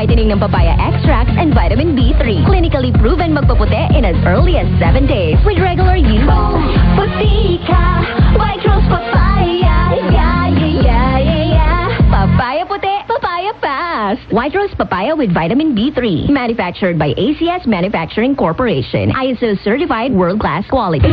whitening ng papaya extracts and vitamin B3. Clinically proven magpaputi in as early as 7 days. With regular use. Puti ka, White Rose Papaya. Papaya puti, papaya fast. White Rose Papaya with vitamin B3. Manufactured by ACS Manufacturing Corporation. ISO certified world-class quality.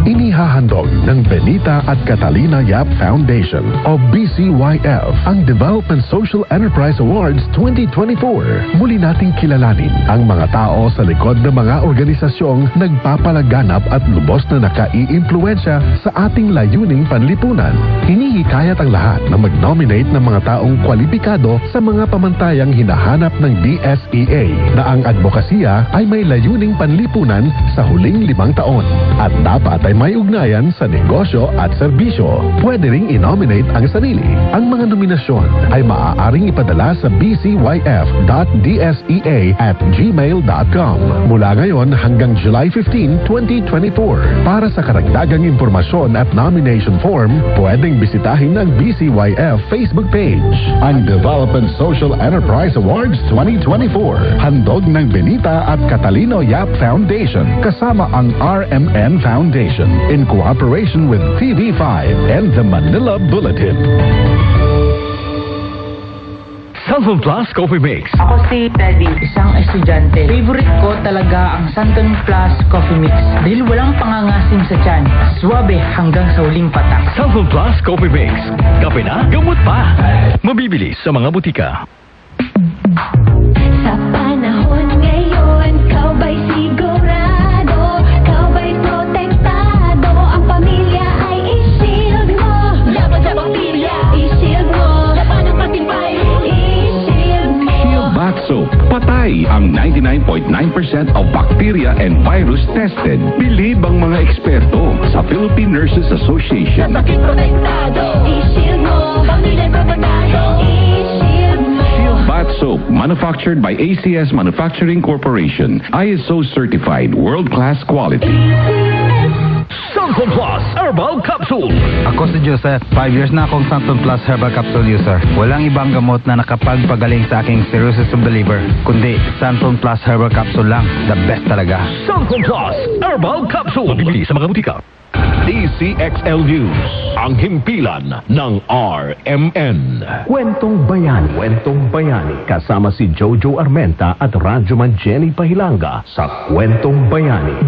Inihahandog ng Benita at Catalina Yap Foundation o BCYF ang Development Social Enterprise Awards 2024. Muli nating kilalanin ang mga tao sa likod ng mga organisasyong nagpapalaganap at lubos na nakaiimpluwensya sa ating layuning panlipunan. Hinihikayat ang lahat na mag-nominate ng mga taong kwalipikado sa mga pamantayang hinahanap ng DSEA na ang advokasya ay may layuning panlipunan sa huling 5 taon at dapat ay may ugnayan sa negosyo at serbisyo. Pwede ring i-nominate ang sarili. Ang mga nominasyon ay maaaring ipadala sa bcyf.dsea@gmail.com mula ngayon hanggang July 15, 2024. Para sa karagdagang impormasyon at nomination form, pwedeng bisitahin ang BCYF Facebook page. Ang Development Social Enterprise Awards 2024. Handog ng Benita at Catalino Yap Foundation kasama ang RMN Foundation in cooperation with TV5 and the Manila Bulletin. Santon Plus Coffee Mix. Ako si Teddy, isang estudyante. Favorite ko talaga ang Santon Plus Coffee Mix dahil walang pangangasim sa tiyan. Suwabe hanggang sa huling patak. Santon Plus Coffee Mix. Kape na, gamot pa. Mabibili sa mga butika. Sa panahon ngayon, kau ba'y sigurado? Kau ba'y protektado? Ang pamilya ay i-shield mo. Laban sa bakterya, i-shield mo. Laban ng patibay, i-shield mo. Shield Bath Soap. Patay ang 99.9% of bacteria and virus tested. Bilib ang mga eksperto sa Philippine Nurses Association. Sa sakit protektado, i-shield mo. Pamilya protektado, i-shield mo. Shield Bath Soap, manufactured by ACS Manufacturing Corporation. ISO certified, world-class quality. Santon Plus Herbal Capsule. Ako si Joseph. 5 years na akong Santon Plus Herbal Capsule user. Walang ibang gamot na nakapagpagaling sa aking cirrhosis of the liver, kundi Santon Plus Herbal Capsule lang. The best talaga. Santon Plus Herbal Capsule. Mabibili sa mga butika. DCXL News, ang himpilan ng RMN. Kwentong Bayani. Kasama si Jojo Armenta at Radyoman Jenny Pahilanga sa Kwentong Bayani.